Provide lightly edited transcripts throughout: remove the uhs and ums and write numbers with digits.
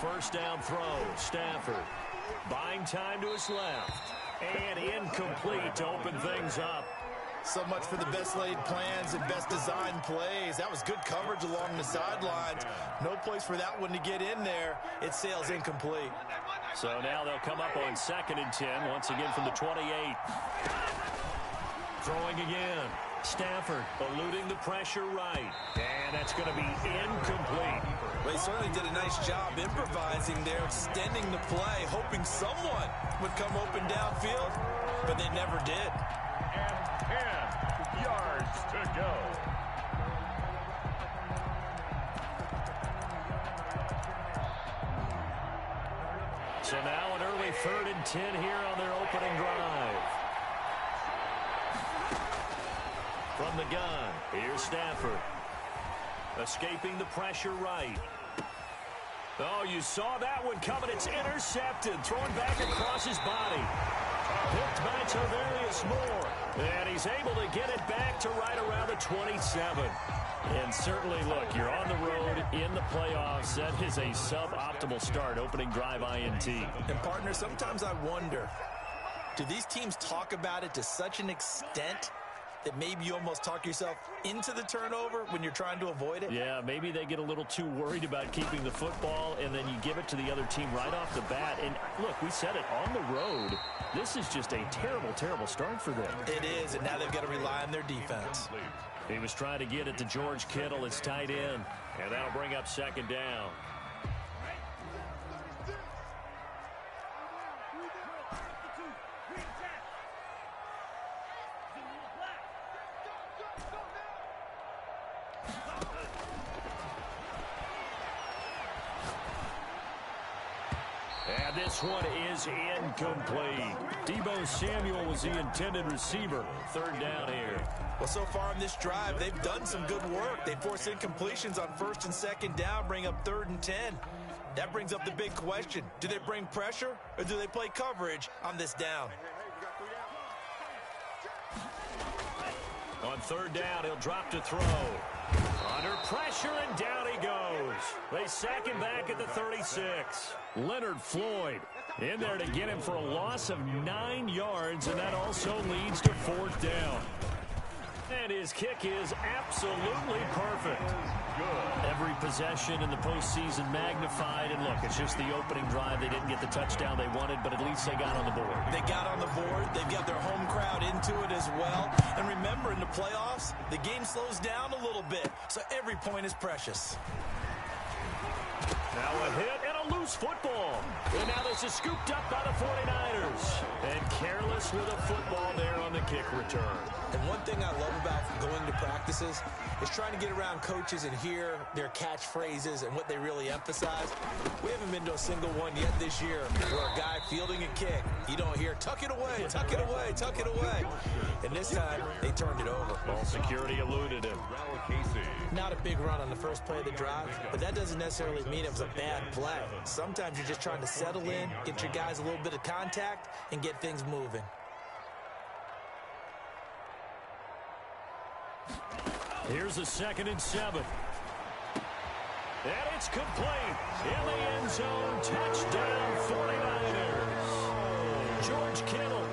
first down throw. Stafford buying time to his left. And incomplete to open things up. So much for the best laid plans and best designed plays. That was good coverage along the sidelines. No place for that one to get in there. It sails incomplete. So now they'll come up on 2nd and 10, once again from the 28. Throwing again. Stafford eluding the pressure right. And that's going to be incomplete. Well, he certainly did a nice job improvising there, extending the play, hoping someone would come open downfield, but they never did. And 10 yards to go. So now an early 3rd and 10 here on their opening drive. From the gun, here's Stafford. Escaping the pressure right. Oh, you saw that one coming. It's intercepted. Thrown back across his body. Picked by Tavarius Moore. And he's able to get it back to right around the 27. And certainly, look, you're on the road in the playoffs. That is a suboptimal start, opening drive INT. And, partner, sometimes I wonder, do these teams talk about it to such an extent that maybe you almost talk yourself into the turnover when you're trying to avoid it? Yeah, maybe they get a little too worried about keeping the football, and then you give it to the other team right off the bat. And, look, we said it, on the road, this is just a terrible, terrible start for them. It is, and now they've got to rely on their defense. He was trying to get it to George Kittle, his tight end, and that'll bring up 2nd down. And this one is incomplete. Deebo Samuel was the intended receiver. 3rd down here. Well, so far in this drive, they've done some good work. They force incompletions on 1st and 2nd down, bring up 3rd and 10. That brings up the big question. Do they bring pressure or do they play coverage on this down? On 3rd down, he'll drop to throw. Under pressure, and down he goes. They sack him back at the 36. Leonard Floyd in there to get him for a loss of 9 yards, and that also leads to 4th down. And his kick is absolutely perfect. Good. Every possession in the postseason magnified. And look, it's just the opening drive. They didn't get the touchdown they wanted, but at least they got on the board. They got on the board. They've got their home crowd into it as well. And remember, in the playoffs, the game slows down a little bit, so every point is precious. Now a hit and a loose football. And now this is scooped up by the 49ers. And careless with a football there on the kick return. And one thing I love about going to practices is trying to get around coaches and hear their catchphrases and what they really emphasize. We haven't been to a single one yet this year where a guy fielding a kick, you don't hear, tuck it away, tuck it away, tuck it away. And this time, they turned it over. Ball security eluded him. Not a big run on the first play of the drive, but that doesn't necessarily mean it was a bad play. Sometimes you're just trying to settle in, get your guys a little bit of contact, and get things moving. Here's a 2nd and 7. And it's complete. In the end zone, touchdown 49ers. George Kittle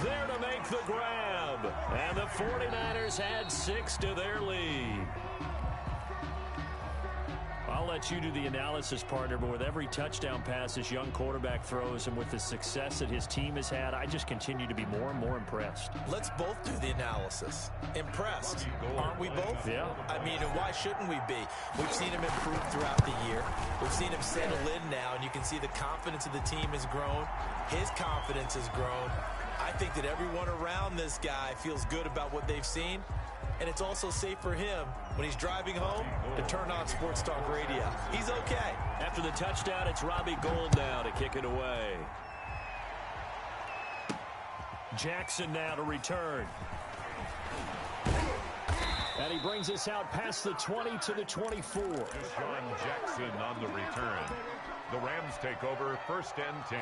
there to make the grab. And the 49ers add 6 to their lead. I'll let you do the analysis, partner, but with every touchdown pass this young quarterback throws and with the success that his team has had, I just continue to be more and more impressed. Let's both do the analysis. Impressed, aren't we both? Yeah. I mean, and why shouldn't we be? We've seen him improve throughout the year. We've seen him settle in now, and you can see the confidence of the team has grown. His confidence has grown. I think that everyone around this guy feels good about what they've seen. And it's also safe for him when he's driving home to turn on Sports Talk Radio. He's okay. After the touchdown, it's Robbie Gould now to kick it away. Jackson now to return. And he brings us out past the 20 to the 24. Sean Jackson on the return. The Rams take over 1st and 10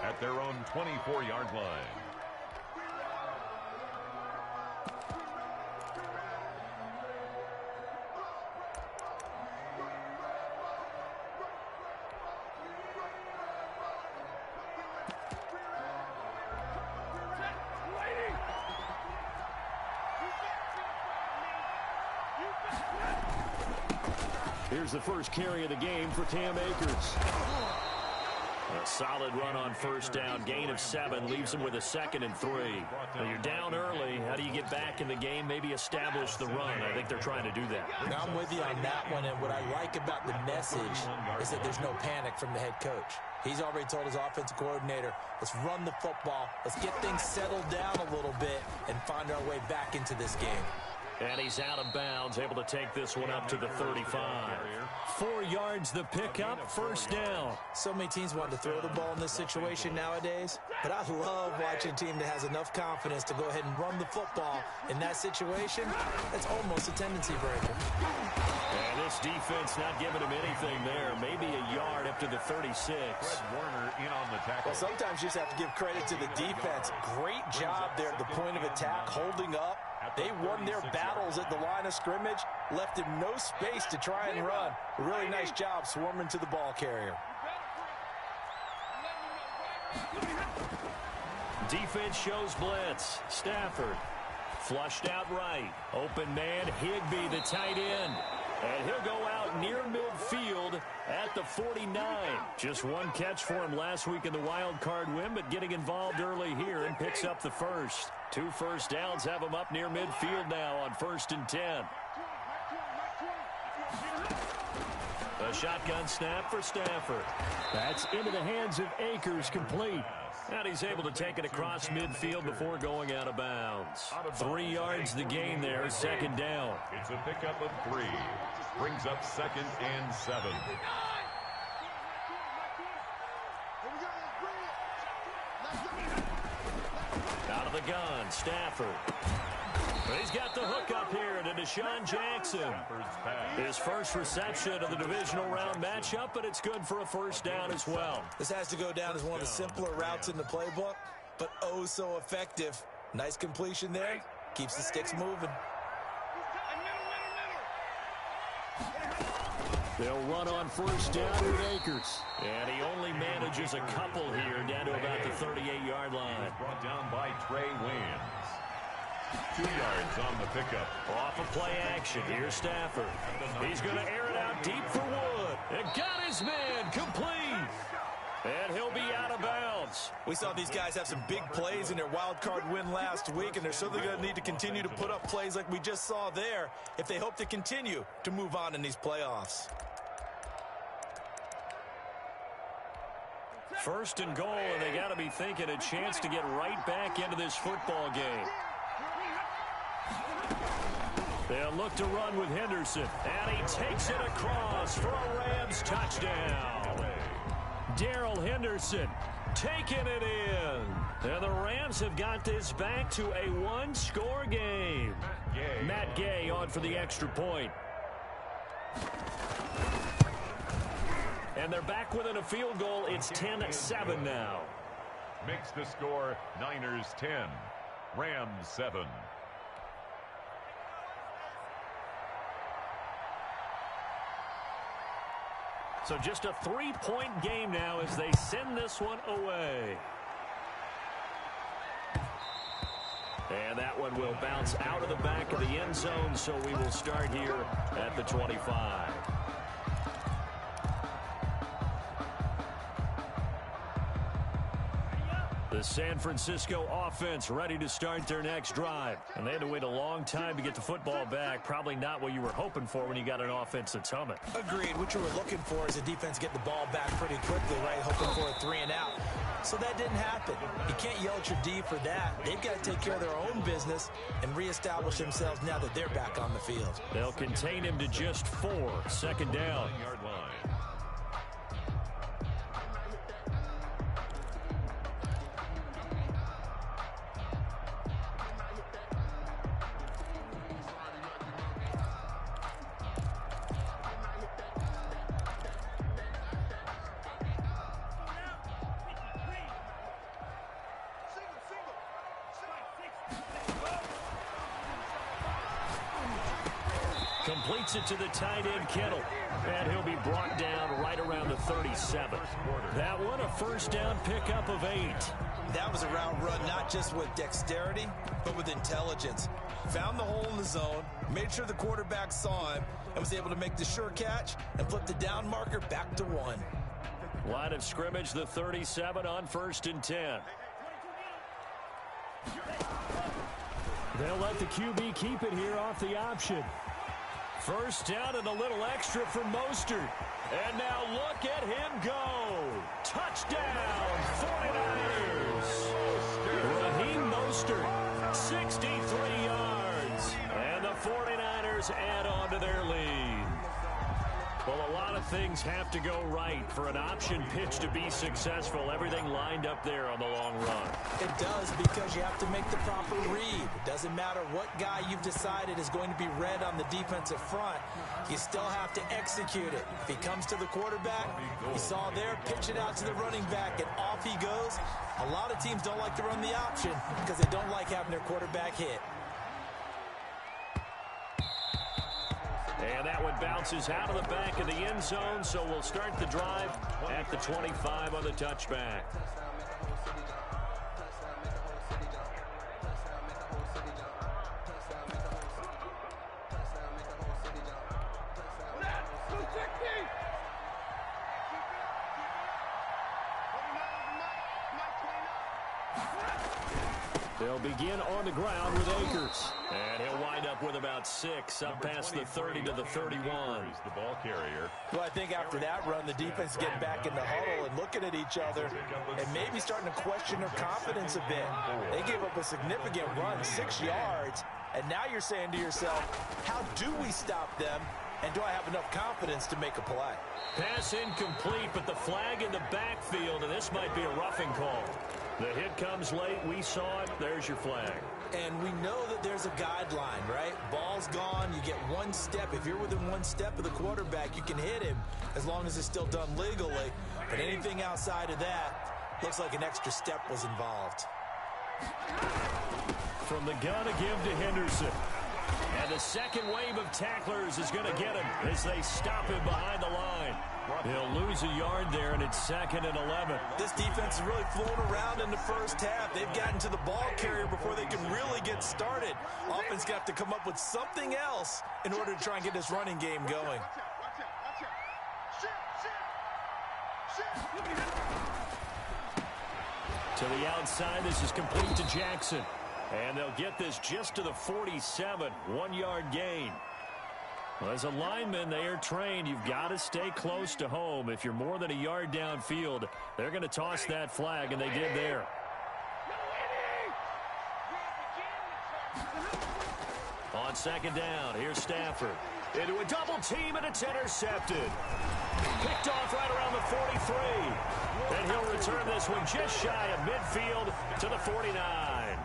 at their own 24-yard line. Here's the first carry of the game for Cam Akers. A solid run on first down. Gain of 7 leaves him with a 2nd and 3. Now you're down early. How do you get back in the game? Maybe establish the run. I think they're trying to do that. Now I'm with you on that one, and what I like about the message is that there's no panic from the head coach. He's already told his offensive coordinator, let's run the football, let's get things settled down a little bit and find our way back into this game. And he's out of bounds, able to take this one up to the 35. 4 yards the pickup, first down. So many teams want to throw the ball in this situation nowadays, but I love watching a team that has enough confidence to go ahead and run the football in that situation. That's almost a tendency breaker. And this defense not giving him anything there. Maybe a yard up to the 36. Warner in on the tackle. Well, sometimes you just have to give credit to the defense. Great job there at the point of attack, holding up. They won their battles at the line of scrimmage, left him no space to try and run. A really nice job swarming to the ball carrier. Defense shows blitz. Stafford flushed out right. Open man, Higbee, the tight end. And he'll go out near midfield at the 49. Just one catch for him last week in the wild card win, but getting involved early here and picks up the first. 2 first downs have him up near midfield now on 1st and 10. A shotgun snap for Stafford. That's into the hands of Akers, complete. And he's able to take it across midfield before going out of bounds. 3 yards the gain there, 2nd down. It's a pickup of 3. Brings up 2nd and 7. Out of the gun, Stafford. He's got the hook up here to Deshaun Jackson. His first reception of the divisional round matchup, but it's good for a first down as well. This has to go down as one of the simpler routes in the playbook, but oh so effective. Nice completion there. Keeps the sticks moving. They'll run on first down with Akers. And he only manages a couple here down to about the 38-yard line. Brought down by Trey Waynes. 2 yards on the pickup. Off of play action. Here's Stafford. He's going to air it out deep for Wood. And got his man complete. And he'll be out of bounds. We saw these guys have some big plays in their wild card win last week, and they're certainly going to need to continue to put up plays like we just saw there if they hope to continue to move on in these playoffs. 1st and goal, and they got to be thinking a chance to get right back into this football game. They'll look to run with Henderson, and he takes it across for a Rams touchdown. Darrell Henderson taking it in. And the Rams have got this back to a 1-score game. Matt Gay on for the extra point. And they're back within a field goal. It's 10-7 now. Makes the score Niners 10, Rams 7. So just a 3-point game now as they send this one away. And that one will bounce out of the back of the end zone, so we will start here at the 25. The San Francisco offense ready to start their next drive. And they had to wait a long time to get the football back. Probably not what you were hoping for when you got an offense that's humming. Agreed. What you were looking for is a defense get the ball back pretty quickly, right? Hoping for a 3 and out. So that didn't happen. You can't yell at your D for that. They've got to take care of their own business and reestablish themselves now that they're back on the field. They'll contain him to just 4. 2nd down. Yard line. Completes it to the tight end, Kittle. And he'll be brought down right around the 37. That one, a first down pickup of 8. That was a route run, not just with dexterity, but with intelligence. Found the hole in the zone, made sure the quarterback saw him, and was able to make the sure catch and flip the down marker back to 1. Line of scrimmage, the 37 on 1st and 10. They'll let the QB keep it here off the option. First down and a little extra for Mostert. And now look at him go. Touchdown, 49ers. Raheem Mostert, 63 yards. And the 49ers add on to their lead. Well, a lot of things have to go right for an option pitch to be successful. Everything lined up there on the long run. It does, because you have to make the proper read. It doesn't matter what guy you've decided is going to be read on the defensive front. You still have to execute it. If he comes to the quarterback, you saw there, pitch it out to the running back, and off he goes. A lot of teams don't like to run the option because they don't like having their quarterback hit. And that one bounces out of the back of the end zone, so we'll start the drive at the 25 on the touchback. They'll begin on the ground with Akers. And he'll wind up with about 6, up past the 30 to the 31. The ball carrier. Well, I think after that run, the defense getting back in the huddle and looking at each other and maybe starting to question their confidence a bit. They gave up a significant run, 6 yards, and now you're saying to yourself, how do we stop them, and do I have enough confidence to make a play? Pass incomplete, but the flag in the backfield, and this might be a roughing call. The hit comes late. We saw it. There's your flag. And we know that there's a guideline, right? Ball's gone. You get 1 step. If you're within 1 step of the quarterback, you can hit him as long as it's still done legally. But anything outside of that, looks like an extra step was involved. From the gun, a give to Henderson. And the second wave of tacklers is going to get him as they stop him behind the line. He'll lose a yard there, and it's 2nd and 11. This defense has really flown around in the first half. They've gotten to the ball carrier before they can really get started. Offense got to come up with something else in order to try and get this running game going. To the outside, this is complete to Jackson. And they'll get this just to the 47, 1-yard gain. Well, as a lineman, they are trained. You've got to stay close to home. If you're more than a yard downfield, they're going to toss that flag, and they did there. On 2nd down, here's Stafford. Into a double team, and it's intercepted. Picked off right around the 43. And he'll return this one just shy of midfield to the 49.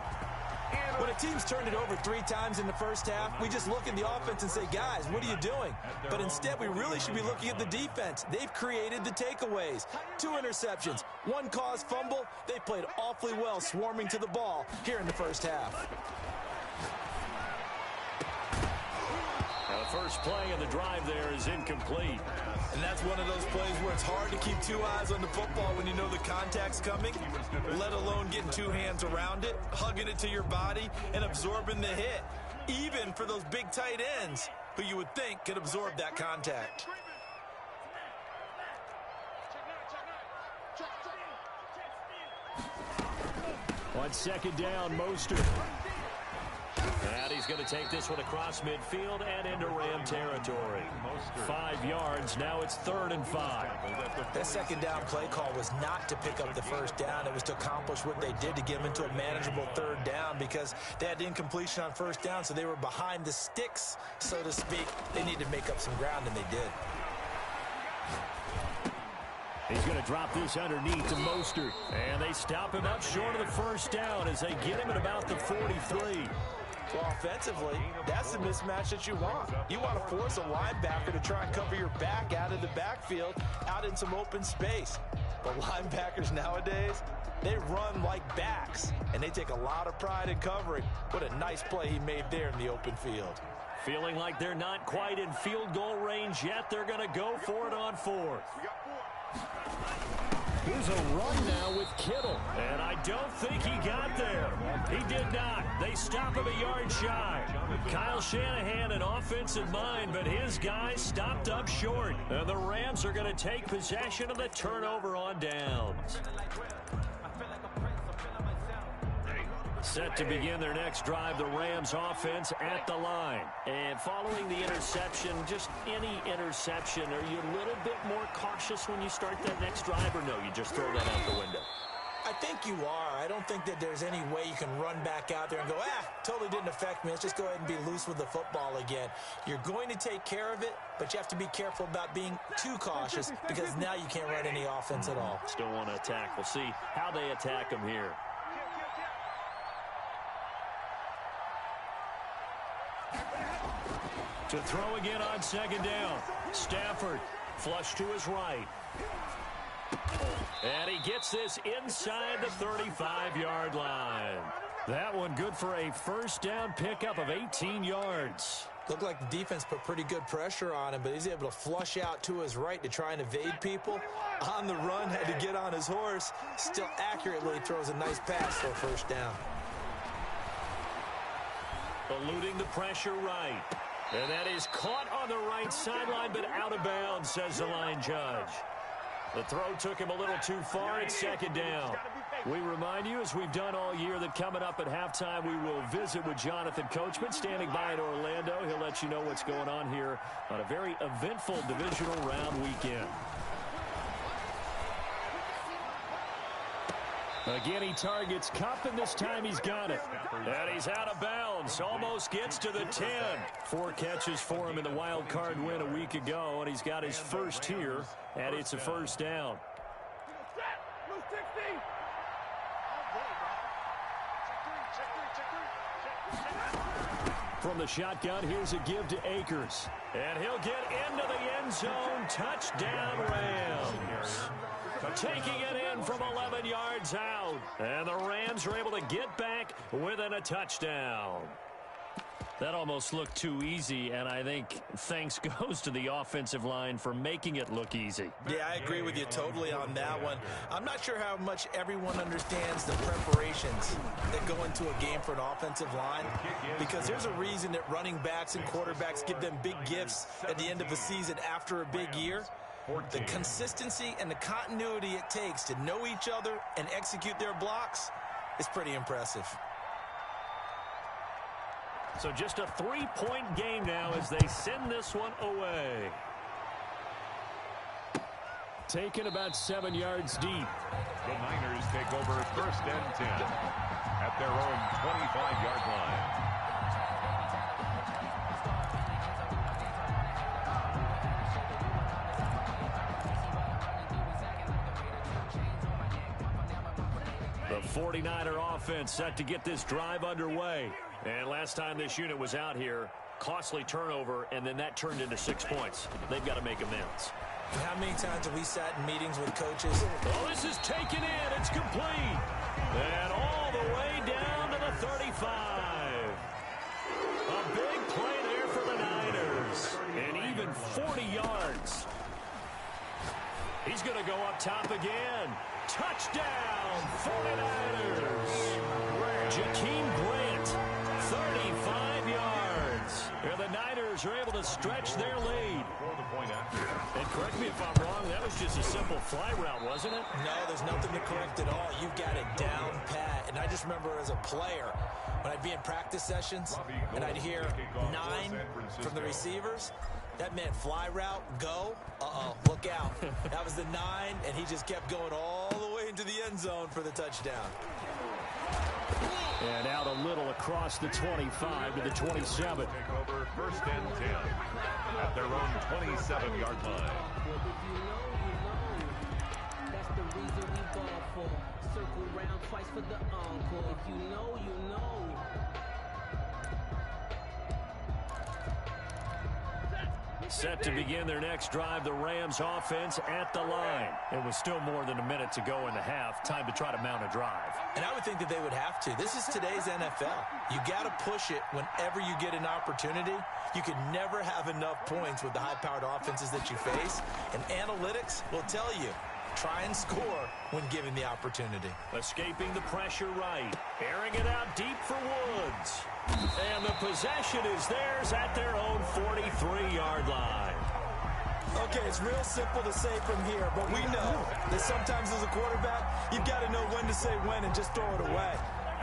When a team's turned it over 3 times in the first half, we just look at the offense and say, guys, what are you doing? But instead, we really should be looking at the defense. They've created the takeaways. 2 interceptions, 1 caused fumble. They played awfully well swarming to the ball here in the first half. Now the first play of the drive there is incomplete. And that's one of those plays where it's hard to keep 2 eyes on the football when you know the contact's coming, let alone getting 2 hands around it, hugging it to your body, and absorbing the hit, even for those big tight ends who you would think could absorb that contact. On 2nd down, Mostert. And he's going to take this one across midfield and into Ram territory. 5 yards. Now it's 3rd and 5. That 2nd down play call was not to pick up the 1st down. It was to accomplish what they did to get them into a manageable 3rd down because they had incompletion on 1st down, so they were behind the sticks, so to speak. They needed to make up some ground, and they did. He's going to drop this underneath to Mostert. And they stop him up short of the 1st down as they get him at about the 43. Well, offensively, that's the mismatch that you want. You want to force a linebacker to try and cover your back out of the backfield, out in some open space. But linebackers nowadays, they run like backs, and they take a lot of pride in covering. What a nice play he made there in the open field. Feeling like they're not quite in field goal range yet. They're going to go for it on 4th. Here's a run now with Kittle. And I don't think he got there. He did not. They stop him a yard shy. Kyle Shanahan an offensive mind, but his guys stopped up short. And the Rams are going to take possession of the turnover on downs. Set to begin their next drive, the Rams offense at the line. And following the interception, just any interception, are you a little bit more cautious when you start that next drive, or no, you just throw that out the window? I think you are. I don't think that there's any way you can run back out there and go, totally didn't affect me. Let's just go ahead and be loose with the football again. You're going to take care of it, but you have to be careful about being too cautious because now you can't run any offense at all. Still want to attack. We'll see how they attack them here. To throw again on second down. Stafford, flush to his right. And he gets this inside the 35-yard line. That one good for a first down pickup of 18 yards. Looked like the defense put pretty good pressure on him, but he's able to flush out to his right to try and evade people. On the run, had to get on his horse. Still accurately throws a nice pass for a first down. Eluding the pressure right. And that is caught on the right sideline, but out of bounds, says the line judge. The throw took him a little too far. It's second down. We remind you, as we've done all year, that coming up at halftime, we will visit with Jonathan Coachman, standing by in Orlando. He'll let you know what's going on here on a very eventful divisional round weekend. Again, he targets Kupp, and this time he's got it. And he's out of bounds. Almost gets to the 10. 4 catches for him in the wild card win a week ago, and he's got his first here, and it's a first down. From the shotgun, here's a give to Akers. And he'll get into the end zone. Touchdown, Rams. Taking it in from 11 yards out. And the Rams are able to get back within a touchdown. That almost looked too easy, and I think thanks goes to the offensive line for making it look easy. Yeah, I agree with you totally on that one. I'm not sure how much everyone understands the preparations that go into a game for an offensive line, because there's a reason that running backs and quarterbacks give them big gifts at the end of a season after a big year. The consistency and the continuity it takes to know each other and execute their blocks is pretty impressive. So just a 3-point game now as they send this one away. Taken about 7 yards deep. The Niners take over first and 10 at their own 25-yard line. The 49er offense set to get this drive underway. And last time this unit was out here, costly turnover, and then that turned into 6 points. They've got to make amends. How many times have we sat in meetings with coaches? Oh, this is taken in. It's complete. And all the way down to the 35. A big play there for the Niners. And even 40 yards. He's going to go up top again. Touchdown, 49ers. Jakeem Grant, 35 yards. And the Niners are able to stretch their lead. And correct me if I'm wrong, that was just a simple fly route, wasn't it? No, there's nothing to correct at all. You've got it down pat. And I just remember as a player, when I'd be in practice sessions and I'd hear 9 from the receivers, that meant fly route, go, look out. That was the 9, and he just kept going all the way into the end zone for the touchdown. And out a little across the 25 to the 27. Take over first and 10 at their own 27-yard line. That's the reason we ball for. Circle round twice for the encore. If you know, you know. Set to begin their next drive, the Rams offense at the line. It was still more than a minute to go in the half. Time to try to mount a drive. And I would think that they would have to. This is today's NFL. You got to push it whenever you get an opportunity. You can never have enough points with the high-powered offenses that you face. And analytics will tell you, try and score when given the opportunity. Escaping the pressure right. Airing it out deep for Woods. And the possession is theirs at their own 43-yard line. Okay, it's real simple to say from here, but we know that sometimes as a quarterback, you've got to know when to say when and just throw it away.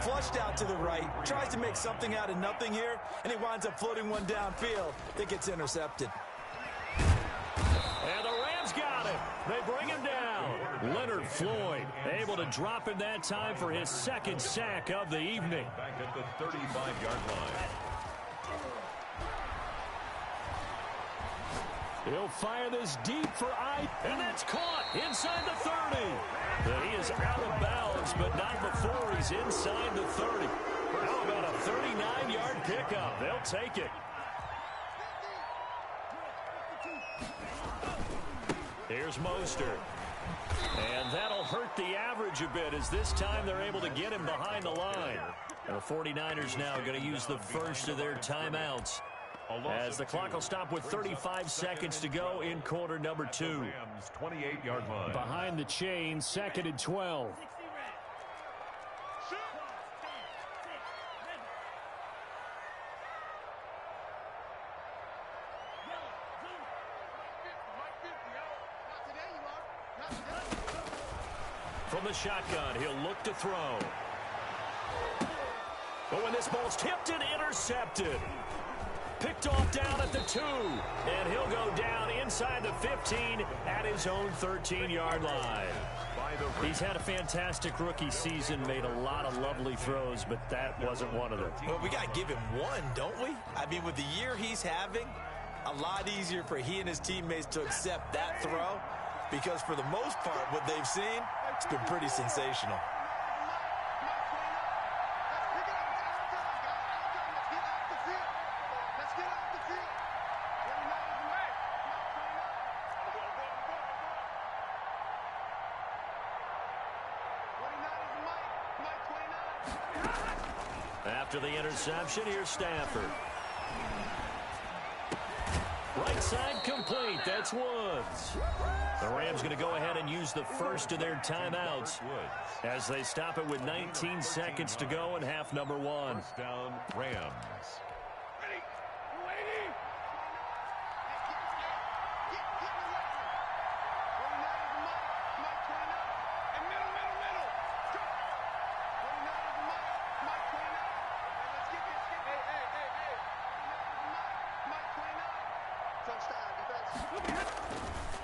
Flushed out to the right, tries to make something out of nothing here, and he winds up floating one downfield that gets intercepted. And the Rams got it. They bring him down. Leonard Floyd able to drop him that time for his second sack of the evening. Back at the 35-yard line. He'll fire this deep for and that's caught inside the 30. But he is out of bounds, but not before he's inside the 30. How about a 39-yard pickup? They'll take it. Here's Mostert. And that'll hurt the average a bit as this time they're able to get him behind the line. And the 49ers now going to use the first of their timeouts as the clock will stop with 35 seconds to go in quarter number 2. Rams 28-yard line. Behind the chain, 2nd and 12. From the shotgun, he'll look to throw. But when this ball's tipped and intercepted. Picked off down at the 2. And he'll go down inside the 15 at his own 13-yard line. He's had a fantastic rookie season, made a lot of lovely throws, but that wasn't one of them. Well, we got to give him one, don't we? I mean, with the year he's having, a lot easier for he and his teammates to accept that throw because for the most part, what they've seen, it's been pretty sensational. After the interception, here's Stafford. Right side complete. That's Woods. The Rams going to go ahead and use the first of their timeouts as they stop it with 19 seconds to go in half number 1. First down, Rams.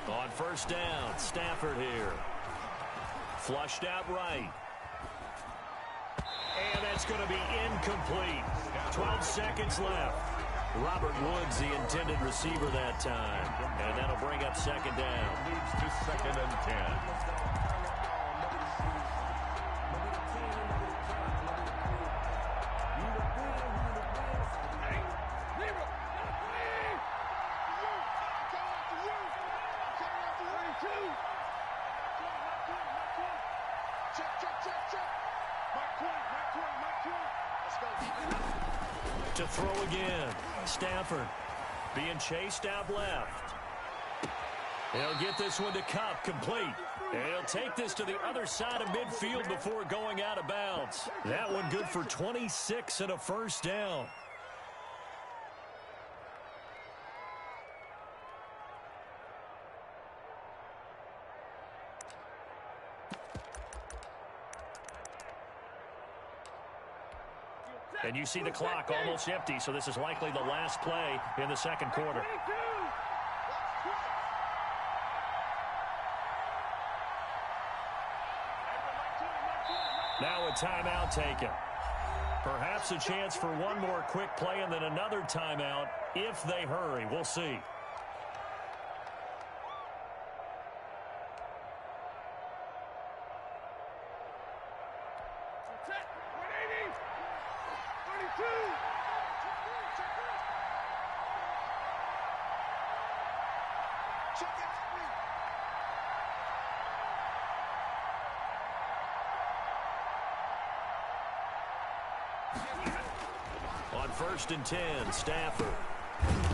On first down, Stafford here. Flushed out right. And that's going to be incomplete. 12 seconds left. Robert Woods, the intended receiver that time. And that'll bring up second down. Leads to 2nd and 10. To throw again. Stafford being chased out left. He'll get this one to Kupp, complete. And he'll take this to the other side of midfield before going out of bounds. That one good for 26 and a first down. And you see the clock almost empty, so this is likely the last play in the second quarter. Now a timeout taken. Perhaps a chance for one more quick play and then another timeout if they hurry. We'll see. on 1st and 10, Stafford.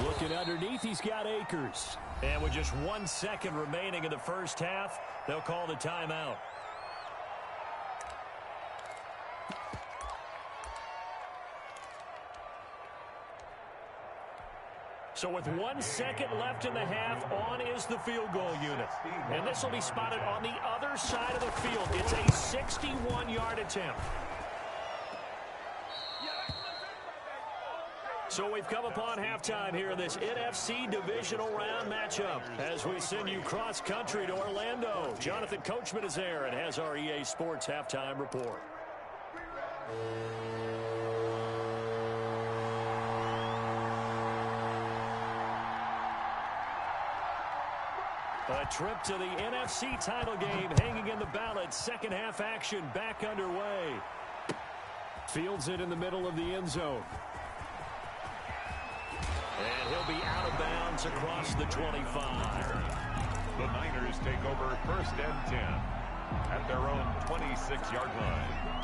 Looking underneath, he's got Akers. And with just 1 second remaining in the first half, they'll call the timeout. So with 1 second left in the half, on is the field goal unit. And this will be spotted on the other side of the field. It's a 61-yard attempt. So we've come upon halftime here in this NFC divisional round matchup as we send you cross-country to Orlando. Jonathan Coachman is there and has our EA Sports halftime report. A trip to the NFC title game hanging in the balance. Second half action back underway. Fields it in the middle of the end zone. And he'll be out of bounds across the 25. The Niners take over 1st and 10 at their own 26-yard line.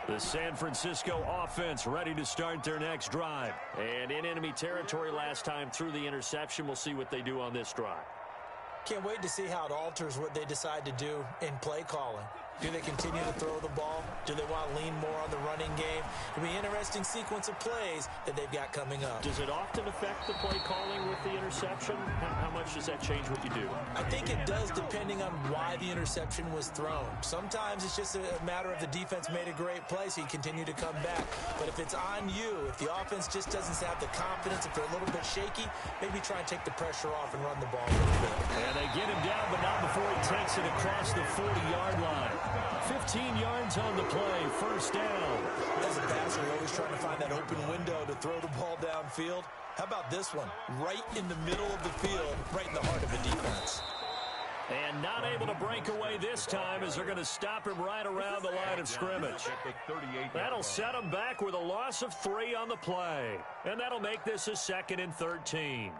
The San Francisco offense ready to start their next drive. And in enemy territory last time through the interception. We'll see what they do on this drive. Can't wait to see how it alters what they decide to do in play calling. Do they continue to throw the ball? Do they want to lean more on the running game? It'll be an interesting sequence of plays that they've got coming up. Does it often affect the play calling with the interception? How much does that change what you do? I think it does depending on why the interception was thrown. Sometimes it's just a matter of the defense made a great play, so you continue to come back. But if it's on you, if the offense just doesn't have the confidence, if they're a little bit shaky, maybe try and take the pressure off and run the ball a little bit. And they get him down, but not before he takes it across the 40-yard line. 15 yards on the play, 1st down. As a passer, you're always trying to find that open window to throw the ball downfield. How about this one? Right in the middle of the field, right in the heart of the defense. And not able to break away this time as they're going to stop him right around the line of scrimmage. That'll set him back with a loss of 3 on the play. And that'll make this a 2nd and 13.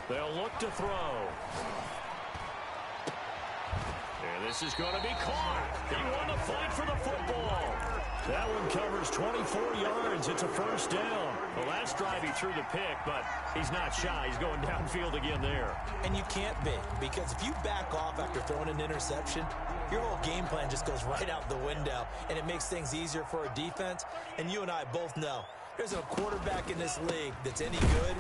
They'll look to throw. And this is going to be caught. He won the fight for the football. That one covers 24 yards. It's a 1st down. The last drive he threw the pick, but he's not shy. He's going downfield again there. And you can't be, because if you back off after throwing an interception, your whole game plan just goes right out the window, and it makes things easier for a defense. And you and I both know there's a quarterback in this league that's any good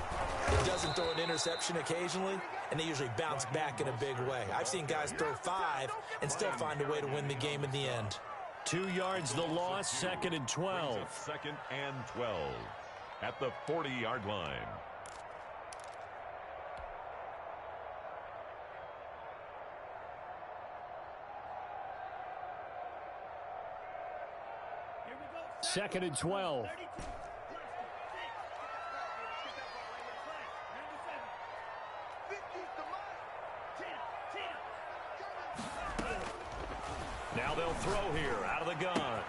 that doesn't throw an interception occasionally, and they usually bounce back in a big way. I've seen guys throw 5 and still find a way to win the game in the end. 2 yards the loss, 2nd and 12. 2nd and 12 at the 40-yard line. Second and 12. Now they'll throw here out of the gun.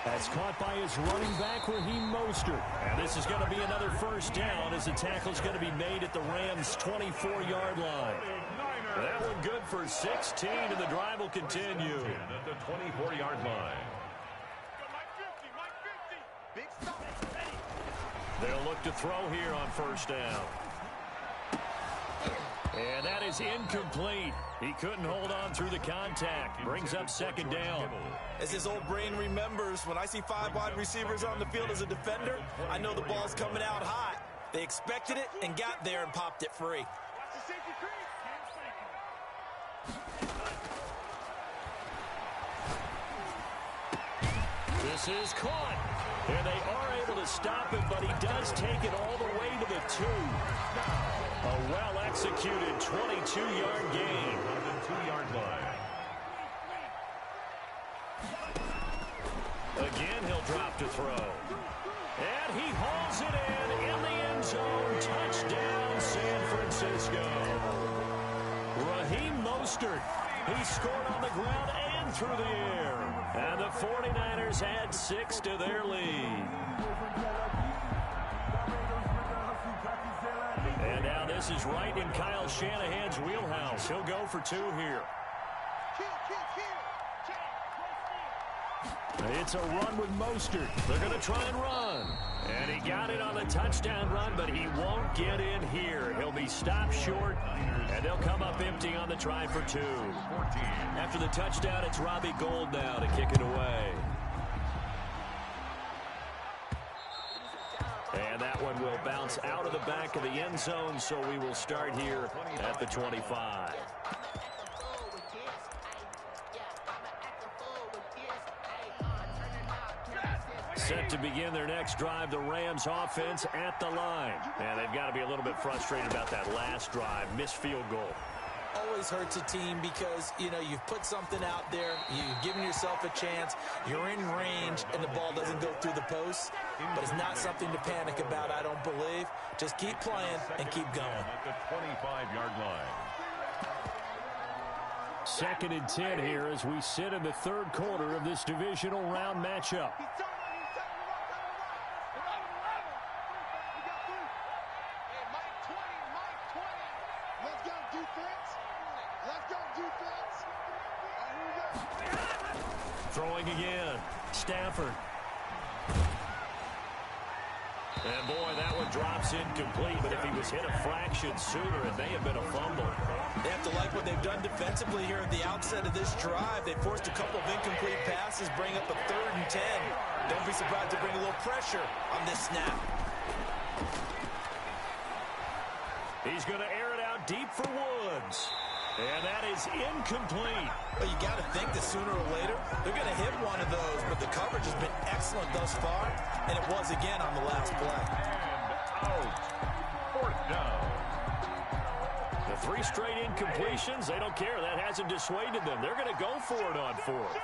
That's caught by his running back, Raheem Mostert. And this is going to be another 1st down as the tackle's going to be made at the Rams' 24-yard line. That one good for 16, and the drive will continue. At the 24-yard line. They'll look to throw here on 1st down. And that is incomplete. He couldn't hold on through the contact. Brings up 2nd down. As his old brain remembers, when I see 5 wide receivers on the field as a defender, I know the ball's coming out hot. They expected it and got there and popped it free. This is caught. And they are able to stop him, but he does take it all the way to the 2. A well-executed 22-yard gain. On the 2-yard line. Again, he'll drop to throw. And he hauls it in the end zone. Touchdown, San Francisco. Raheem Mostert He scored on the ground and through the air. And the 49ers add 6 to their lead. And now this is right in Kyle Shanahan's wheelhouse. He'll go for 2 here. It's a run with Mostert. They're going to try and run. And he got it on the touchdown run, but he won't get in here. He'll be stopped short, and they'll come up empty on the try for 2. After the touchdown, it's Robbie Gould now to kick it away. And that one will bounce out of the back of the end zone, so we will start here at the 25. Set to begin their next drive, the Rams offense at the line. And they've got to be a little bit frustrated about that last drive, missed field goal. Always hurts a team because, you know, you've put something out there, you've given yourself a chance, you're in range, and the ball doesn't go through the post. But it's not something to panic about, I don't believe. Just keep playing and keep going. At the 25-yard line. 2nd and 10 here as we sit in the 3rd quarter of this divisional round matchup. Throwing again. Stafford. And boy, that one drops incomplete, but if he was hit a fraction sooner, it may have been a fumble. They have to like what they've done defensively here at the outset of this drive. They forced a couple of incomplete passes, bring up a 3rd and 10. Don't be surprised to bring a little pressure on this snap. He's going to air it out deep for Woods. And that is incomplete. But you got to think that sooner or later, they're going to hit one of those. But the coverage has been excellent thus far. And it was again on the last play. And out. 4th down. The 3 straight incompletions, they don't care. That hasn't dissuaded them. They're going to go for it on 4th.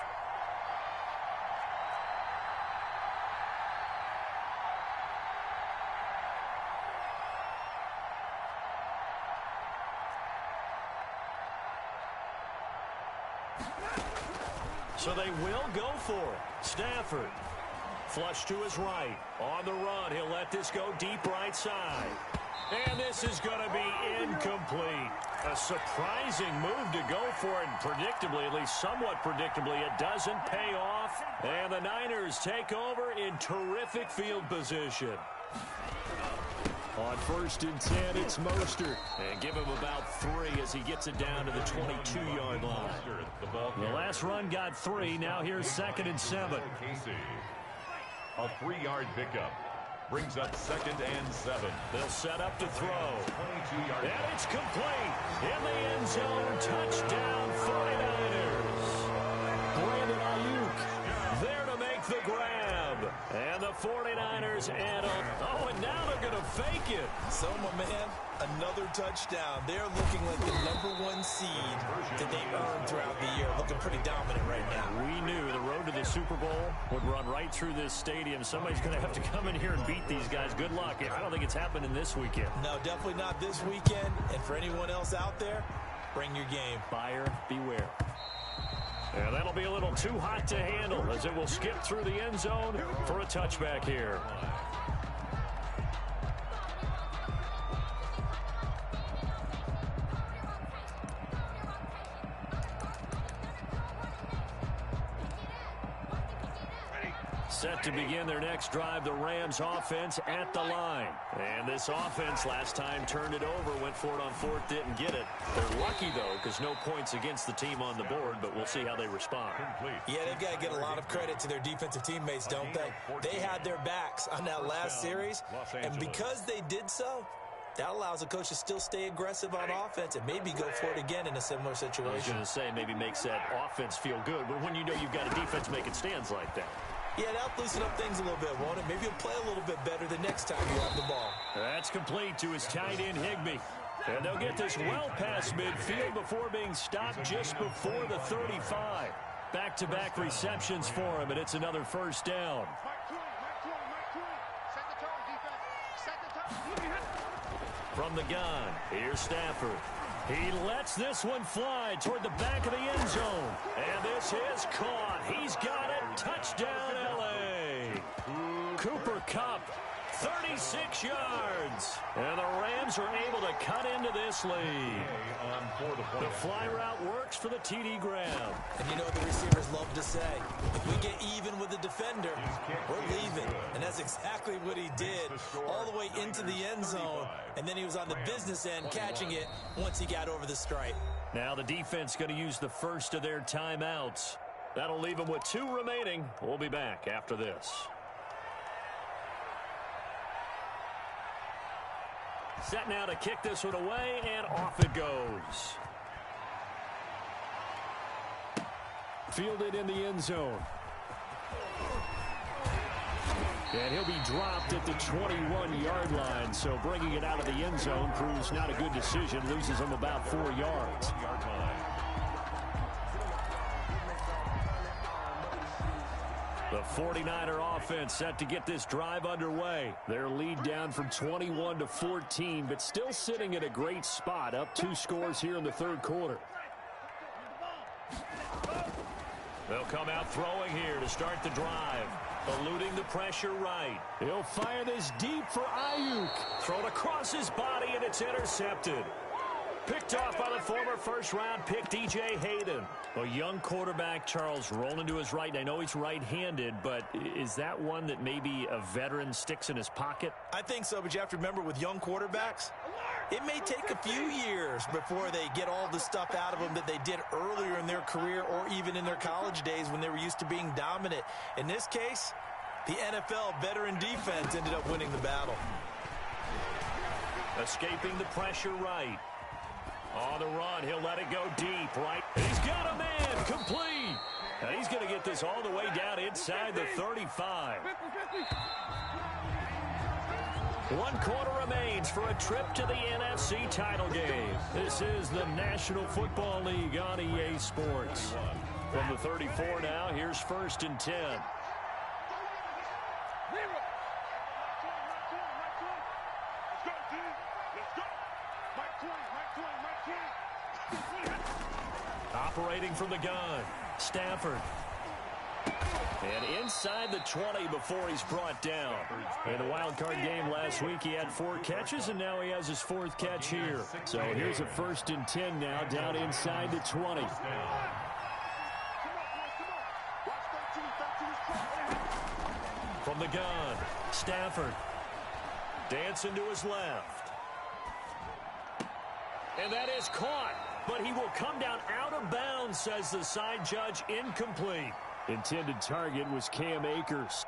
So they will go for it. Stafford. Flush to his right. On the run. He'll let this go deep right side. And this is going to be incomplete. A surprising move to go for it. Predictably, at least somewhat predictably, it doesn't pay off. And the Niners take over in terrific field position. On 1st and 10, it's Mostert. And give him about 3 as he gets it down to the 22-yard line. The last run got 3. Now here's 2nd and 7. A 3-yard pickup. Brings up 2nd and 7. They'll set up to throw. 22-yard. And it's complete. In the end zone. Touchdown 49ers. Brandon Ayuk there to make the grab. And the 49ers add on. Oh, and now they're going to fake it. So, my man, another touchdown. They're looking like the #1 seed that they earned throughout the year. Looking pretty dominant right now. We knew the road to the Super Bowl would run right through this stadium. Somebody's going to have to come in here and beat these guys. Good luck. I don't think it's happening this weekend. No, definitely not this weekend. And for anyone else out there, bring your game. Buyer beware. And that'll be a little too hot to handle as it will skip through the end zone for a touchback here. Set to begin their next drive, the Rams offense at the line. And this offense last time turned it over, went for it on 4th, didn't get it. They're lucky, though, because no points against the team on the board, but we'll see how they respond. Yeah, they've got to get a lot of credit to their defensive teammates, don't they? They had their backs on that last series, and because they did so, that allows a coach to still stay aggressive on offense and maybe go for it again in a similar situation. I was going to say maybe makes that offense feel good, but when you know you've got a defense making stands like that. Yeah, that'll loosen up things a little bit, won't it? Maybe he'll play a little bit better the next time you have the ball. That's complete to his tight end, Higbee. And they'll get this well past midfield before being stopped just before the 35. Back-to-back receptions for him, and it's another 1st down. From the gun, here's Stafford. He lets this one fly toward the back of the end zone. And this is caught. He's got it. Touchdown, L.A. Cooper Kupp, 36 yards. And the Rams are able to cut into this lead. The fly route works for the TD grab. And you know what the receivers love to say? If we get even with the defender, we're leaving. And that's exactly what he did all the way into the end zone. And then he was on the business end catching it once he got over the stripe. Now the defense going to use the first of their timeouts. That'll leave them with 2 remaining. We'll be back after this. Set now to kick this one away, and off it goes. Fielded in the end zone. And he'll be dropped at the 21-yard line, so bringing it out of the end zone proves not a good decision. Loses him about 4 yards. The 49er offense set to get this drive underway. Their lead down from 21 to 14, but still sitting at a great spot, up 2 scores here in the third quarter. They'll come out throwing here to start the drive. Eluding the pressure right. He'll fire this deep for Ayuk. Thrown across his body, and it's intercepted. Picked off by the former first-round pick, DJ Hayden. A young quarterback, Charles, rolling to his right. I know he's right-handed, but is that one that maybe a veteran sticks in his pocket? I think so, but you have to remember with young quarterbacks, it may take a few years before they get all the stuff out of them that they did earlier in their career or even in their college days when they were used to being dominant. In this case, the NFL veteran defense ended up winning the battle. Escaping the pressure right. On the run, he'll let it go deep, right? He's got a man, complete. And he's going to get this all the way down inside the 35. 1 quarter remains for a trip to the NFC title game. This is the National Football League on EA Sports. From the 34 now, here's 1st and 10. Operating from the gun, Stafford. And inside the 20 before he's brought down. In the wild card game last week, he had 4 catches, and now he has his 4th catch here. So here's a 1st and 10 now, down inside the 20. From the gun, Stafford. Dancing to his left. And that is caught. But he will come down out of bounds, says the side judge. Incomplete. Intended target was Cam Akers.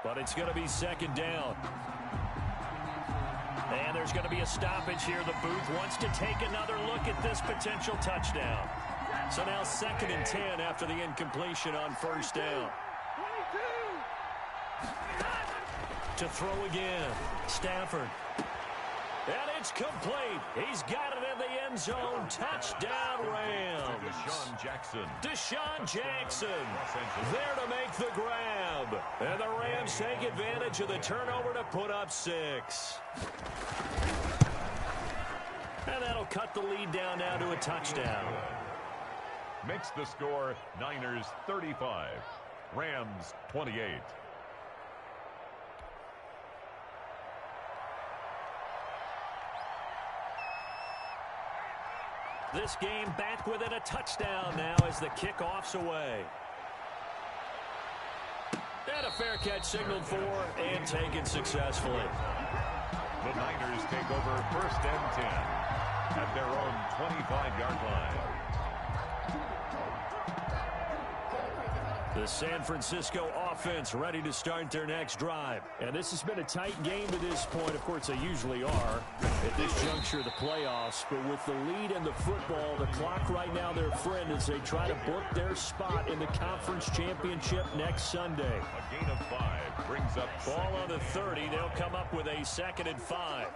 But it's going to be 2nd down. And there's going to be a stoppage here. The booth wants to take another look at this potential touchdown. So now 2nd and 10 after the incompletion on 1st down. To throw again, Stafford. And it's complete. He's got it in the end zone. Touchdown, Rams. Deshaun Jackson there to make the grab. And the Rams take advantage of the turnover to put up 6. And that'll cut the lead down now to a touchdown. Makes the score Niners 35, Rams 28. This game back within a touchdown now as the kickoff's away. And a fair catch signaled for and taken successfully. The Niners take over 1st and 10 at their own 25-yard line. The San Francisco offense ready to start their next drive. And this has been a tight game to this point. Of course, they usually are at this juncture of the playoffs. But with the lead in the football, the clock right now their friend as they try to book their spot in the conference championship next Sunday. A gain of 5 brings up ball on the 30. They'll come up with a 2nd and 5.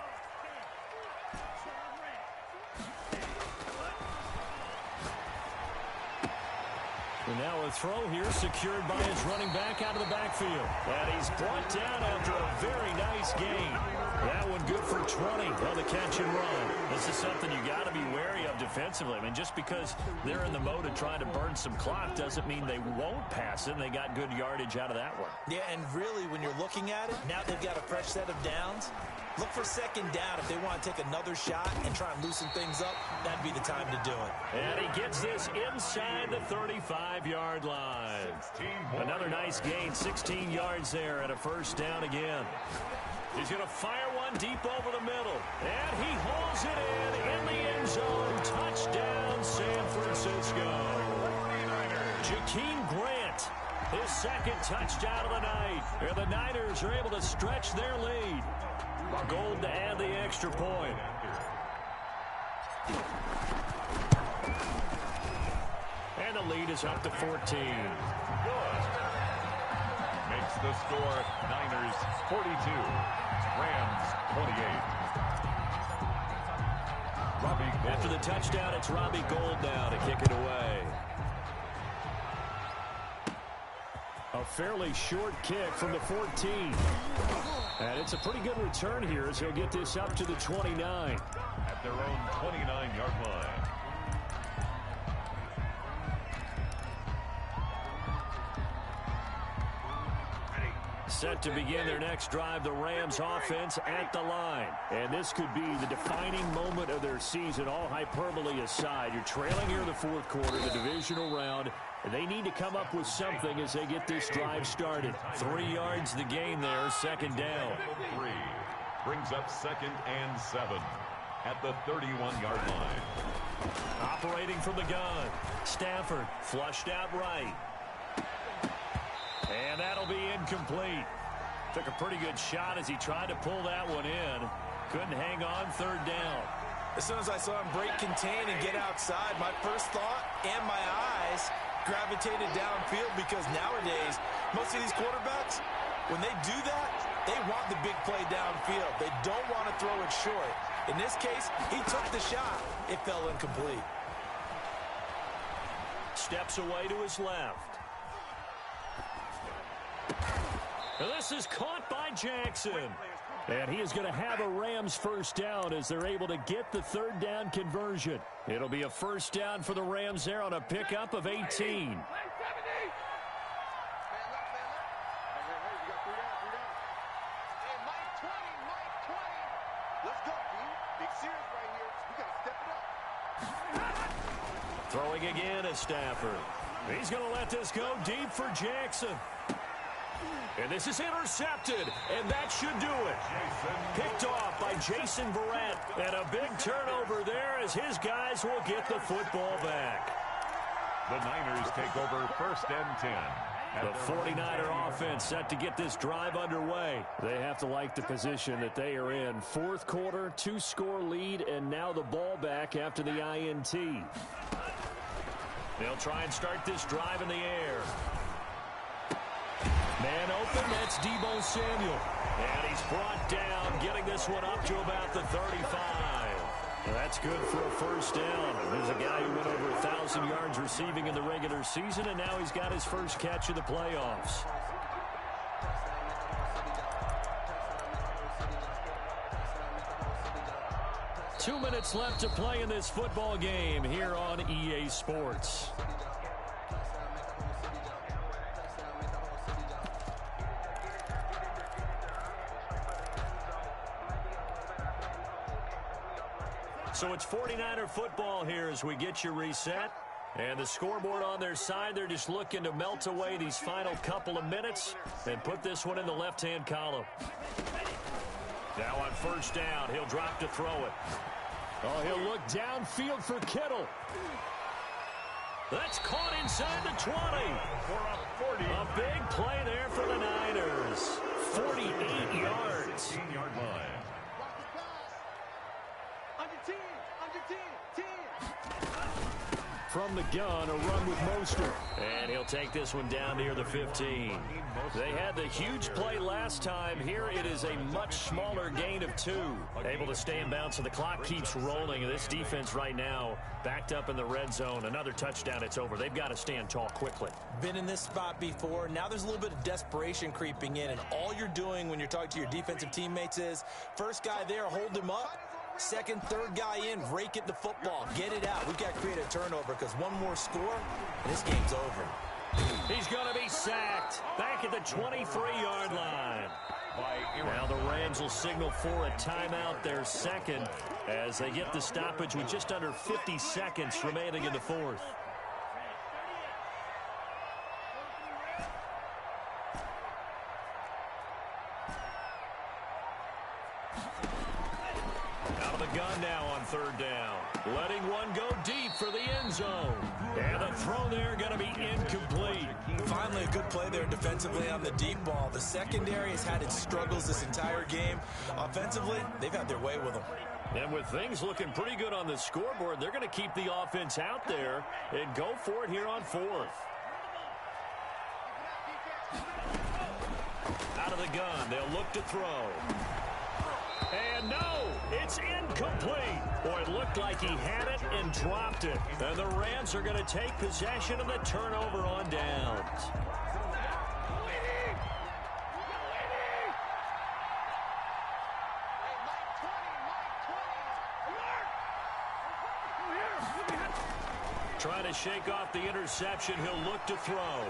And now a throw here secured by his running back out of the backfield. And he's brought down after a very nice gain. That one good for 20 on the catch and run. This is something you got to be wary of defensively. I mean, just because they're in the mode of trying to burn some clock doesn't mean they won't pass it. And they got good yardage out of that one. Yeah, and really, when you're looking at it, now they've got a fresh set of downs. Look for second down. If they want to take another shot and try and loosen things up, that'd be the time to do it. And he gets this inside the 35-yard line. Another nice gain, 16 yards there and a first down again. He's going to fire one deep over the middle. And he hauls it in the end zone. Touchdown, San Francisco. Jakeem Grant, his second touchdown of the night. And the Niners are able to stretch their lead. Gold to add the extra point. And the lead is up to 14. Good. Makes the score Niners 42, Rams 28. Robbie Gould. After the touchdown, it's Robbie Gould now to kick it away. A fairly short kick from the 14. And it's a pretty good return here as he'll get this up to the 29. At their own 29-yard line. Set to begin their next drive, the Rams offense at the line. And this could be the defining moment of their season, all hyperbole aside. You're trailing here in the fourth quarter, the divisional round, and they need to come up with something as they get this drive started. 3 yards the gain there, second down. 3 brings up 2nd and 7 at the 31-yard line. Operating from the gun, Stafford flushed out right. And that'll be incomplete. Took a pretty good shot as he tried to pull that one in. Couldn't hang on, third down. As soon as I saw him break contain and get outside, my first thought and my eyes gravitated downfield, because nowadays, most of these quarterbacks, when they do that, they want the big play downfield. They don't want to throw it short. In this case, he took the shot. It fell incomplete. Steps away to his left. And this is caught by Jackson. And he is going to have a Rams first down as they're able to get the third down conversion. It'll be a first down for the Rams there on a pickup of 18. Throwing again is Stafford. He's going to let this go deep for Jackson. And this is intercepted, and that should do it. Picked off by Jason Verrett. And a big turnover there as his guys will get the football back. The Niners take over 1st and 10. The 49er offense set to get this drive underway. They have to like the position that they are in. Fourth quarter, 2-score lead, and now the ball back after the INT. They'll try and start this drive in the air. Man open, that's Deebo Samuel. And he's brought down, getting this one up to about the 35. Well, that's good for a first down. There's a guy who went over 1,000 yards receiving in the regular season, and now he's got his first catch of the playoffs. Two minutes left to play in this football game here on EA Sports. So it's 49er football here as we get you reset. And the scoreboard on their side, they're just looking to melt away these final couple of minutes and put this one in the left-hand column. Now on first down, he'll drop to throw it. Oh, he'll look downfield for Kittle. That's caught inside the 20. For a 40. A big play there for the Niners. 48 yards. 16-yard line. from the gun, a run with Mostert. And he'll take this one down near the 15. They had the huge play last time. Here it is a much smaller gain of 2. Able to stay in bounds, so the clock keeps rolling. And this defense right now backed up in the red zone. Another touchdown, it's over. They've got to stand tall quickly. Been in this spot before. Now there's a little bit of desperation creeping in, and all you're doing when you're talking to your defensive teammates is first guy there, hold him up. Second, third guy in, rake it the football. Get it out. We've got to create a turnover because one more score, and this game's over. He's going to be sacked back at the 23-yard line. Now the Rams will signal for a timeout, their second, as they get the stoppage with just under 50 seconds remaining in the fourth. Out of the gun now on third down. Letting one go deep for the end zone. And the throw there going to be incomplete. Finally, a good play there defensively on the deep ball. The secondary has had its struggles this entire game. Offensively, they've had their way with them. And with things looking pretty good on the scoreboard, they're going to keep the offense out there and go for it here on fourth. Out of the gun, they'll look to throw. And no, it's incomplete. Boy, it looked like he had it and dropped it. And the Rams are going to take possession of the turnover on downs. Trying to shake off the interception, he'll look to throw.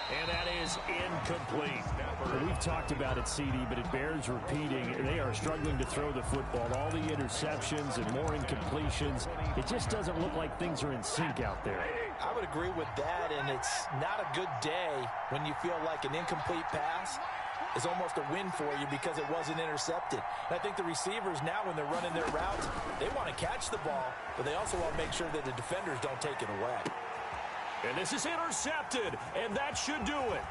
And that is incomplete. Well, we've talked about it, CD, but it bears repeating. They are struggling to throw the football. All the interceptions and more incompletions. It just doesn't look like things are in sync out there. I would agree with that, and it's not a good day when you feel like an incomplete pass is almost a win for you because it wasn't intercepted. And I think the receivers now, when they're running their routes, they want to catch the ball, but they also want to make sure that the defenders don't take it away. And this is intercepted, and that should do it.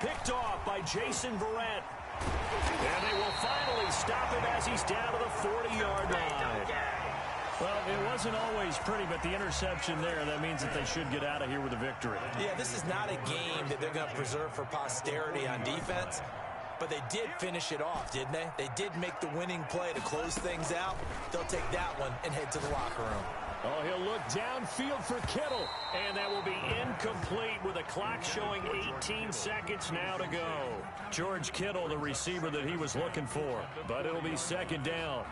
Picked off by Jason Verrett. And they will finally stop him as he's down to the 40-yard line. Well, it wasn't always pretty, but the interception there, that means that they should get out of here with a victory. Yeah, this is not a game that they're going to preserve for posterity on defense, but they did finish it off, didn't they? They did make the winning play to close things out. They'll take that one and head to the locker room. Oh, he'll look downfield for Kittle, and that will be incomplete with a clock showing 18 seconds now to go. George Kittle, the receiver that he was looking for, but it'll be second down.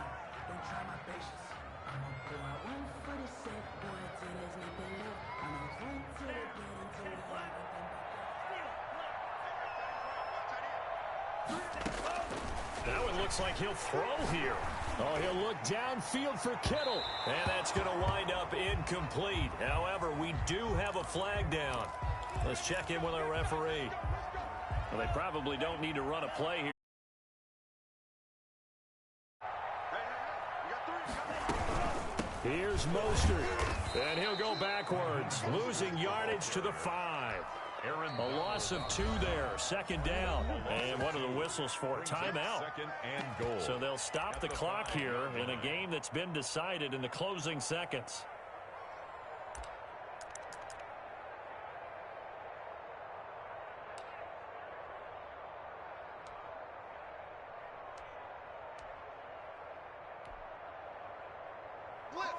That one looks like he'll throw here. Oh, he'll look downfield for Kittle. And that's going to wind up incomplete. However, we do have a flag down. Let's check in with our referee. Well, they probably don't need to run a play here. Here's Mostert. And he'll go backwards, losing yardage to the 5. A loss of 2 there, second down. And one of the whistles for timeout. Second and goal. So they'll stop the clock here in a game that's been decided in the closing seconds.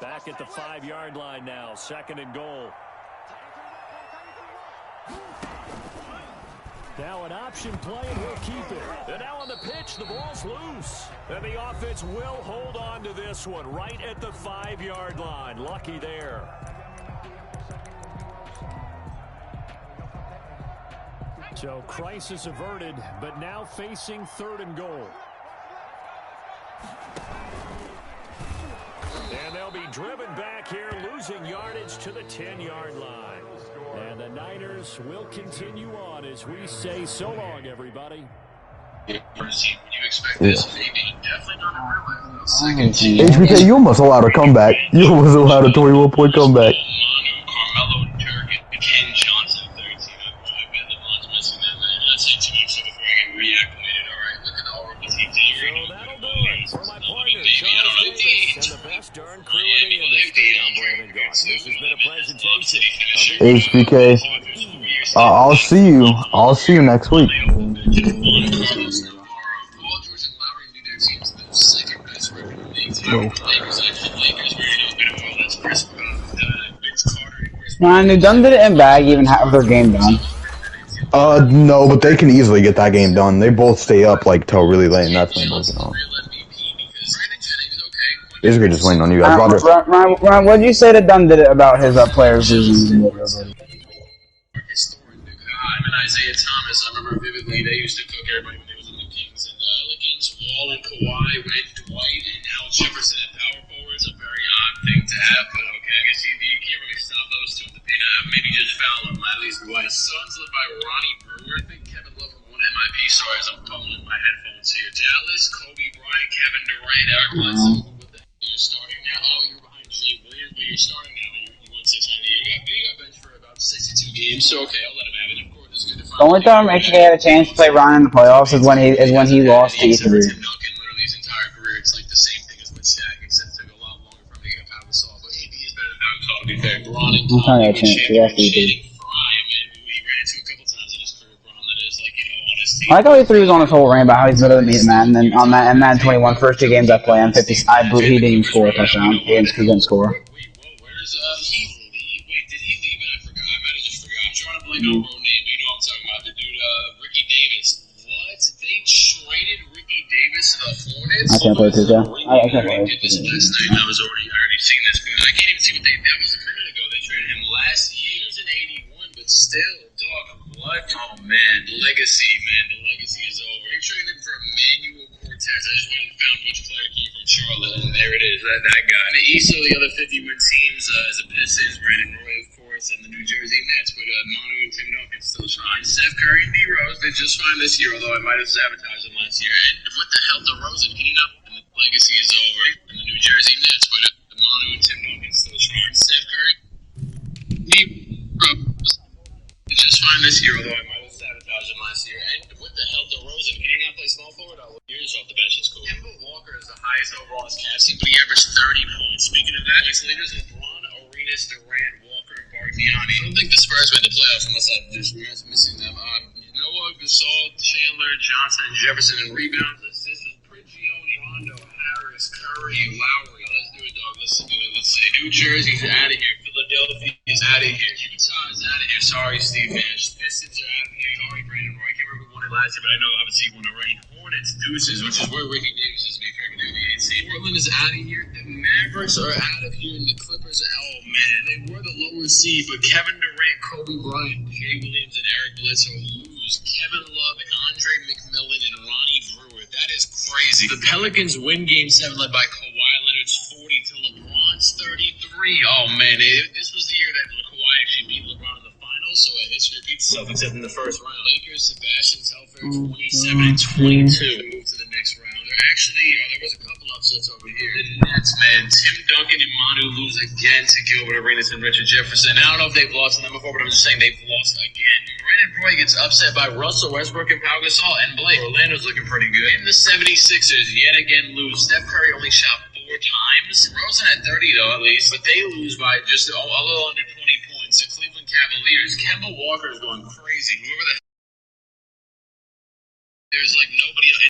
Back at the 5-yard line now, second and goal. Now an option play, and we'll keep it. And now on the pitch, the ball's loose. And the offense will hold on to this one right at the 5-yard line. Lucky there. So crisis averted, but now facing third and goal. And they'll be driven back here, losing yardage to the 10-yard line. And the Niners will continue on as we say so long, everybody. You expect this? Maybe. Definitely not in real life. Second team. HBK, you almost allowed a comeback. You almost allowed a 21-point comeback. Carmelo Turk and Ken Johnson, 13. I've been the ones missing that, man. I say 2 weeks before I get reacclimated. All right, look at the horrible team that you're So that'll do it for my partner, Charles Davis, and the best darn crew in the industry. I'm Brandon HBK. I'll see you. I'll see you next week. Ryan, did Dundee and Bag even have their game done? No, but they can easily get that game done. They both stay up like till really late, and that's when they're working on. Basically, just waiting on you guys. Roger. Ryan, what did you say to Dundee about his players losing? Isaiah Thomas, I remember vividly, they used to cook everybody when they was on the Kings. And Pelicans, Wall and Kawhi, with Dwight and Al Jefferson at power forward is a very odd thing to have, but okay, I guess you can't really stop those two. Maybe just foul them, at least Dwight. Suns led by Ronnie Brewer. I think Kevin Love from one MIP story as I'm pulling my headphones here. Dallas, Kobe Bryant, Kevin Durant, Eric Bledsoe. What the hell? You're starting now. Oh, you're behind Jay Williams, but you're starting now. You won 6 out of the year. You got benched for about 62 games, so okay, I'll let him have it. Of course, it's good to find. The only time HBK had a chance to play Ron in the playoffs is when he lost to E3. Literally his entire career, it's like the same thing as with Shaq, except it took a lot longer for him to get Pau Gasol. But AB is better than Pau Gasol, to be fair. Bron and Fry, man, who he ran into a couple times in his career. Bron, that is, like, on his team. I like how he was on his whole rant about how he's better than me at Madden, and on that and Madden 21 first 2 games I play on 50, I believe he didn't even score a touchdown. He didn't score. Wait, where's he leave? Wait, did he leave and I forgot? I might have just forgot. I'm trying to blank on bro name, but you know what I'm talking about. The dude, Ricky Davis. What? They traded Ricky Davis to the Hornets? I can't play this guy. I can't play Did this last night, and I already seen this, but I can't even see what that was a minute ago. They traded him last year. He's in 81, but still, dog, what? Oh, man. The legacy is over. They traded him for Emmanuel Cortez. I just went and found which player came from Charlotte, and there it is, that guy. The East, so the other 50-win teams is the Pistons, Brandon Roy, of course, and the New Jersey Nets, with Manu and Tim Duncan still trying. Steph Curry and D-Rose, they're just fine this year, although I might have sabotaged them last year. And what the hell, DeRozan, can you not? And the legacy is over. And the New Jersey Nets, with Manu and Tim Duncan still trying. Steph Curry, D-Rose, they're just fine this year, although I might have sabotaged them last year. And what the hell, DeRozan, can you not play small forward? I'll years off the bench, it's cool. Kemba Walker is the highest overall casting, but he averaged 30 points. Speaking of that, his leaders is LeBron, Arenas, Durant, Walker, and Bargnani. I don't think the Spurs made the playoffs unless I'm just missing them. Noah, Gasol, Chandler, Johnson, and Jefferson in rebounds. Assists with Prigioni, Rondo, Harris, Curry, Lowry. Let's do it, dog. Let's see. New Jersey's out of here. Philadelphia is out of here. Utah is out of here. Sorry, Steve Nash. Pistons are out of here. Sorry, Brandon Roy. I can't remember who won it last year, but I know obviously he won already. Hornets, Deuces, which is where Ricky Davis is, to be fair, to the 8 seed. Portland is out of here. The Mavericks are out of here, and the Clippers are, oh man, they were the lower seed, but Kevin Durant, Kobe Bryant, Jay Williams, and Eric Bledsoe lose. Kevin Love, Andre McMillan, and Ronnie Brewer. That is crazy. The Pelicans win Game 7 led by Kawhi Leonard's 40 to LeBron's 33. Oh man, this was the year that Kawhi actually beat LeBron in the finals, so history repeats itself except in the first round. Lakers, Sebastian Telfair, 27 and 22. Move to the next round. There was a couple upsets over here. The Nets, man. Tim Duncan and Manu lose again to Gilbert Arenas and Richard Jefferson. I don't know if they've lost to them before, but I'm just saying they've lost again. Brandon Roy gets upset by Russell Westbrook and Pau Gasol and Blake. Orlando's looking pretty good. And the 76ers yet again lose. Steph Curry only shot 4 times. Rosen at 30 though, at least, but they lose by just a little under 20 points. The Cleveland Cavaliers. Kemba Walker is going crazy. Whoever the there's like nobody else.